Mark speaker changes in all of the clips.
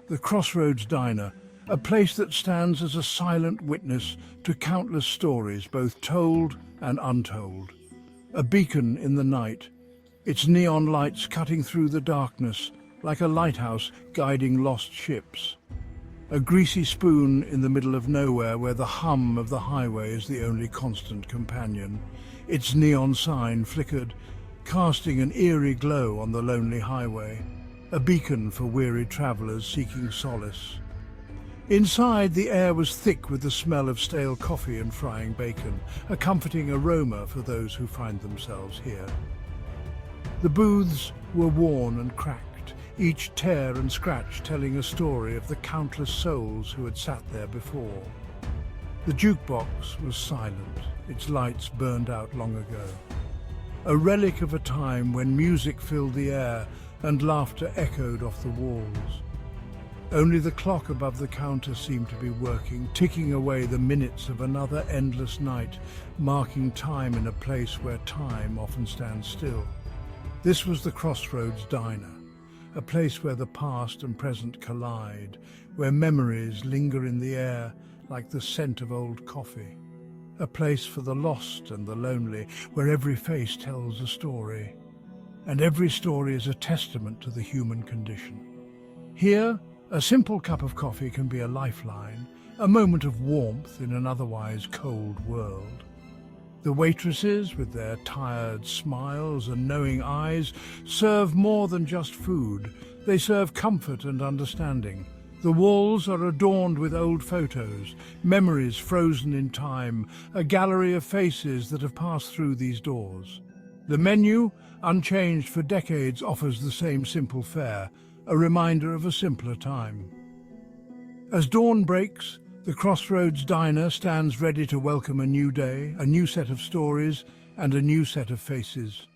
Speaker 1: the Crossroads Diner, a place that stands as a silent witness to countless stories, both told and untold. A beacon in the night, its neon lights cutting through the darkness like a lighthouse guiding lost ships. A greasy spoon in the middle of nowhere where the hum of the highway is the only constant companion. Its neon sign flickered, casting an eerie glow on the lonely highway, a beacon for weary travelers seeking solace. Inside, the air was thick with the smell of stale coffee and frying bacon, a comforting aroma for those who find themselves here. The booths were worn and cracked, each tear and scratch telling a story of the countless souls who had sat there before. The jukebox was silent, its lights burned out long ago. A relic of a time when music filled the air and laughter echoed off the walls. Only the clock above the counter seemed to be working, ticking away the minutes of another endless night, marking time in a place where time often stands still. This was the Crossroads Diner, a place where the past and present collide, where memories linger in the air like the scent of old coffee. A place for the lost and the lonely, where every face tells a story, and every story is a testament to the human condition. Here, a simple cup of coffee can be a lifeline, a moment of warmth in an otherwise cold world. The waitresses, with their tired smiles and knowing eyes, serve more than just food. They serve comfort and understanding. The walls are adorned with old photos, memories frozen in time, a gallery of faces that have passed through these doors. The menu, unchanged for decades, offers the same simple fare, a reminder of a simpler time. As dawn breaks, the Crossroads Diner stands ready to welcome a new day, a new set of stories, and a new set of faces.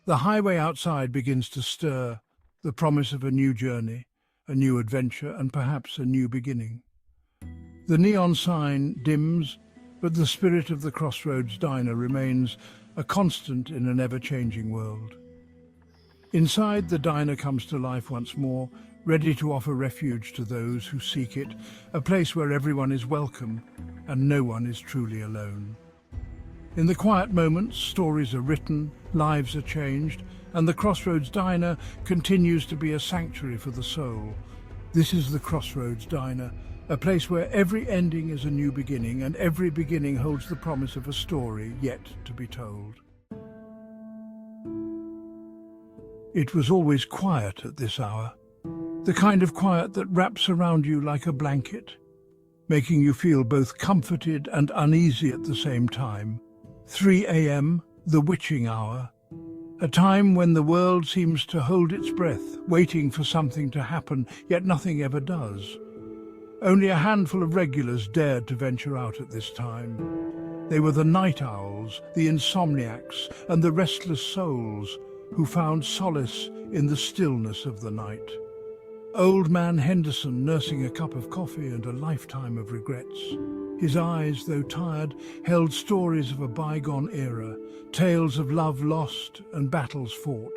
Speaker 1: The highway outside begins to stir, the promise of a new journey, a new adventure, and perhaps a new beginning. The neon sign dims, but the spirit of the Crossroads Diner remains a constant in an ever-changing world. Inside, the diner comes to life once more, ready to offer refuge to those who seek it, a place where everyone is welcome and no one is truly alone. In the quiet moments, stories are written, lives are changed, and the Crossroads Diner continues to be a sanctuary for the soul. This is the Crossroads Diner, a place where every ending is a new beginning and every beginning holds the promise of a story yet to be told. It was always quiet at this hour, the kind of quiet that wraps around you like a blanket, making you feel both comforted and uneasy at the same time. 3 a.m., the witching hour, a time when the world seems to hold its breath, waiting for something to happen, yet nothing ever does. Only a handful of regulars dared to venture out at this time. They were the night owls, the insomniacs, and the restless souls who found solace in the stillness of the night. Old man Henderson nursing a cup of coffee and a lifetime of regrets. His eyes, though tired, held stories of a bygone era, tales of love lost and battles fought.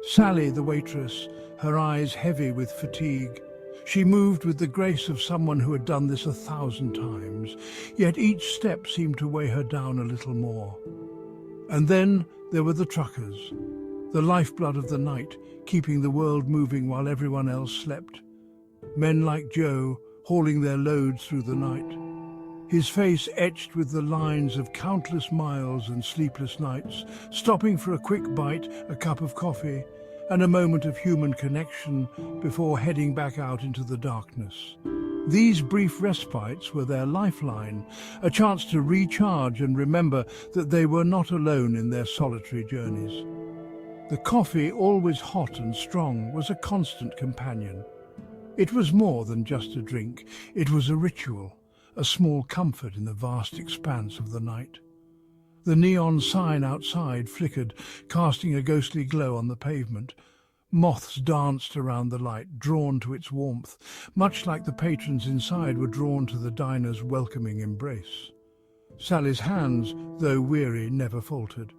Speaker 1: Sally, the waitress, her eyes heavy with fatigue. She moved with the grace of someone who had done this 1,000 times, yet each step seemed to weigh her down a little more. And then there were the truckers, the lifeblood of the night, keeping the world moving while everyone else slept. Men like Joe, hauling their loads through the night. His face etched with the lines of countless miles and sleepless nights, stopping for a quick bite, a cup of coffee, and a moment of human connection before heading back out into the darkness. These brief respites were their lifeline, a chance to recharge and remember that they were not alone in their solitary journeys. The coffee, always hot and strong, was a constant companion. It was more than just a drink. It was a ritual, a small comfort in the vast expanse of the night. The neon sign outside flickered, casting a ghostly glow on the pavement. Moths danced around the light, drawn to its warmth, much like the patrons inside were drawn to the diner's welcoming embrace. Sally's hands, though weary, never faltered.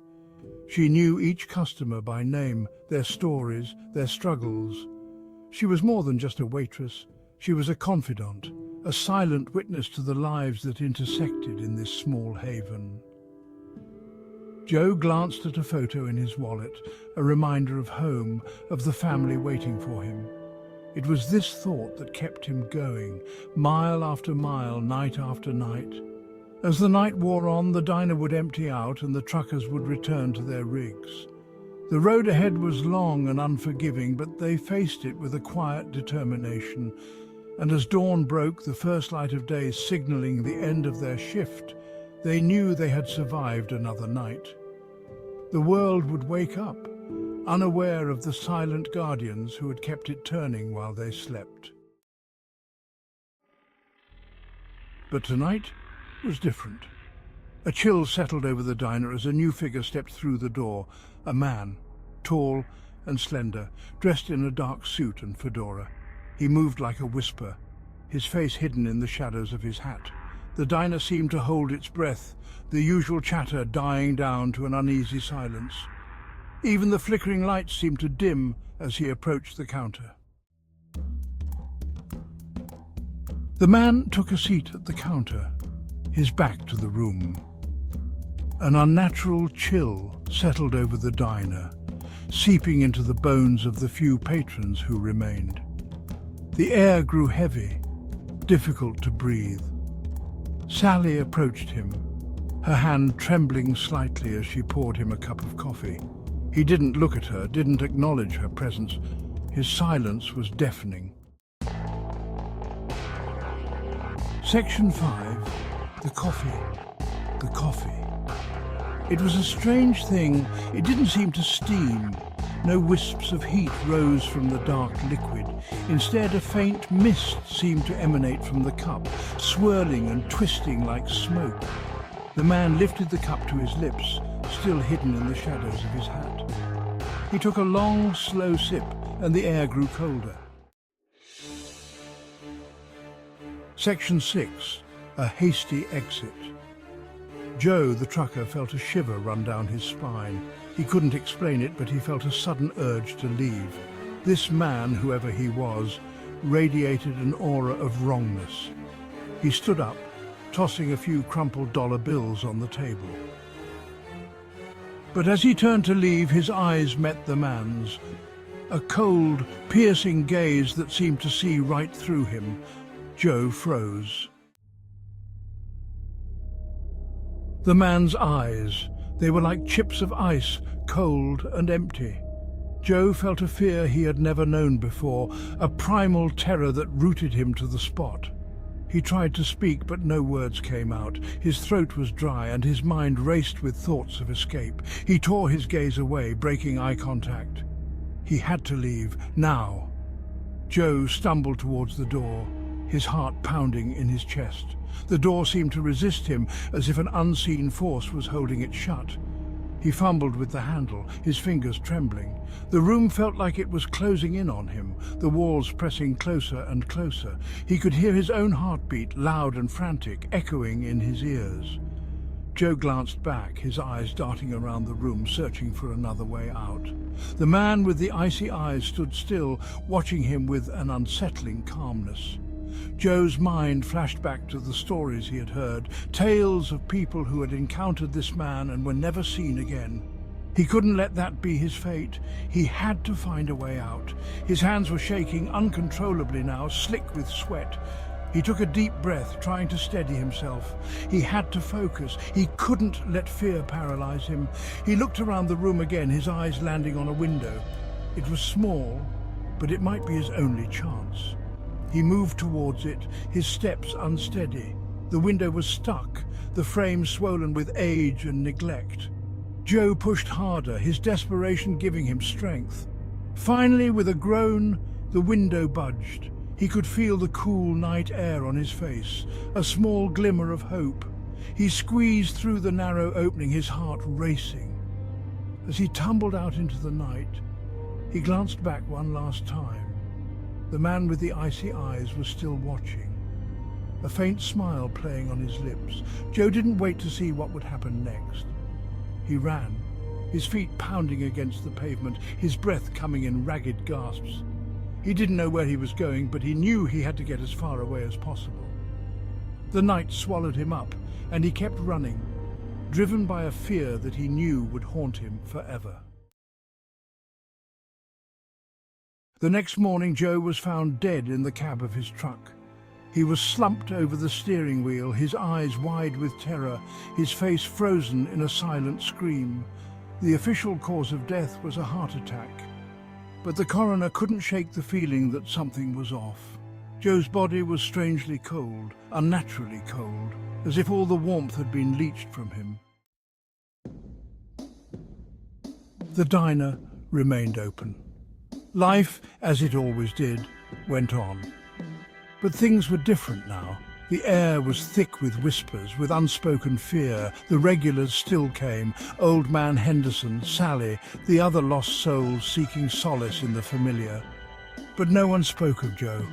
Speaker 1: She knew each customer by name, their stories, their struggles. She was more than just a waitress. She was a confidant, a silent witness to the lives that intersected in this small haven. Joe glanced at a photo in his wallet, a reminder of home, of the family waiting for him. It was this thought that kept him going, mile after mile, night after night. As the night wore on, the diner would empty out and the truckers would return to their rigs. The road ahead was long and unforgiving, but they faced it with a quiet determination. And as dawn broke, the first light of day signaling the end of their shift, they knew they had survived another night. The world would wake up, unaware of the silent guardians who had kept it turning while they slept. But tonight was different. A chill settled over the diner as a new figure stepped through the door, a man, tall and slender, dressed in a dark suit and fedora. He moved like a whisper, his face hidden in the shadows of his hat. The diner seemed to hold its breath, the usual chatter dying down to an uneasy silence. Even the flickering lights seemed to dim as he approached the counter. The man took a seat at the counter, his back to the room. An unnatural chill settled over the diner, seeping into the bones of the few patrons who remained. The air grew heavy, difficult to breathe. Sally approached him, her hand trembling slightly as she poured him a cup of coffee. He didn't look at her, didn't acknowledge her presence. His silence was deafening. Section 5. The coffee. The coffee. It was a strange thing. It didn't seem to steam. No wisps of heat rose from the dark liquid. Instead, a faint mist seemed to emanate from the cup, swirling and twisting like smoke. The man lifted the cup to his lips, still hidden in the shadows of his hat. He took a long, slow sip, and the air grew colder. Section 6. A hasty exit. Joe, the trucker, felt a shiver run down his spine. He couldn't explain it, but he felt a sudden urge to leave. This man, whoever he was, radiated an aura of wrongness. He stood up, tossing a few crumpled dollar bills on the table. But as he turned to leave, his eyes met the man's. A cold, piercing gaze that seemed to see right through him. Joe froze. The man's eyes, they were like chips of ice, cold and empty. Joe felt a fear he had never known before, a primal terror that rooted him to the spot. He tried to speak, but no words came out. His throat was dry, and his mind raced with thoughts of escape. He tore his gaze away, breaking eye contact. He had to leave, now. Joe stumbled towards the door, his heart pounding in his chest. The door seemed to resist him, as if an unseen force was holding it shut. He fumbled with the handle, his fingers trembling. The room felt like it was closing in on him, the walls pressing closer and closer. He could hear his own heartbeat, loud and frantic, echoing in his ears. Joe glanced back, his eyes darting around the room, searching for another way out. The man with the icy eyes stood still, watching him with an unsettling calmness. Joe's mind flashed back to the stories he had heard, tales of people who had encountered this man and were never seen again. He couldn't let that be his fate. He had to find a way out. His hands were shaking uncontrollably now, slick with sweat. He took a deep breath, trying to steady himself. He had to focus. He couldn't let fear paralyze him. He looked around the room again, his eyes landing on a window. It was small, but it might be his only chance. He moved towards it, his steps unsteady. The window was stuck, the frame swollen with age and neglect. Joe pushed harder, his desperation giving him strength. Finally, with a groan, the window budged. He could feel the cool night air on his face, a small glimmer of hope. He squeezed through the narrow opening, his heart racing. As he tumbled out into the night, he glanced back one last time. The man with the icy eyes was still watching, a faint smile playing on his lips. Joe didn't wait to see what would happen next. He ran, his feet pounding against the pavement, his breath coming in ragged gasps. He didn't know where he was going, but he knew he had to get as far away as possible. The night swallowed him up, and he kept running, driven by a fear that he knew would haunt him forever. The next morning, Joe was found dead in the cab of his truck. He was slumped over the steering wheel, his eyes wide with terror, his face frozen in a silent scream. The official cause of death was a heart attack. But the coroner couldn't shake the feeling that something was off. Joe's body was strangely cold, unnaturally cold, as if all the warmth had been leached from him. The diner remained open. Life, as it always did, went on. But things were different now. The air was thick with whispers, with unspoken fear. The regulars still came, Old Man Henderson, Sally, the other lost souls seeking solace in the familiar. But no one spoke of Joe.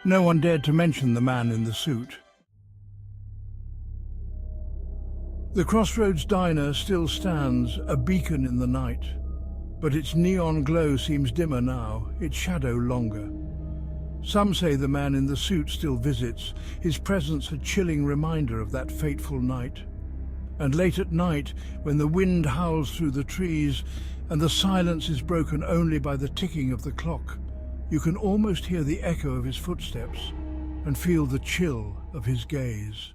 Speaker 1: No one dared to mention the man in the suit. The Crossroads Diner still stands, a beacon in the night. But its neon glow seems dimmer now, its shadow longer. Some say the man in the suit still visits, his presence a chilling reminder of that fateful night. And late at night, when the wind howls through the trees and the silence is broken only by the ticking of the clock, you can almost hear the echo of his footsteps and feel the chill of his gaze.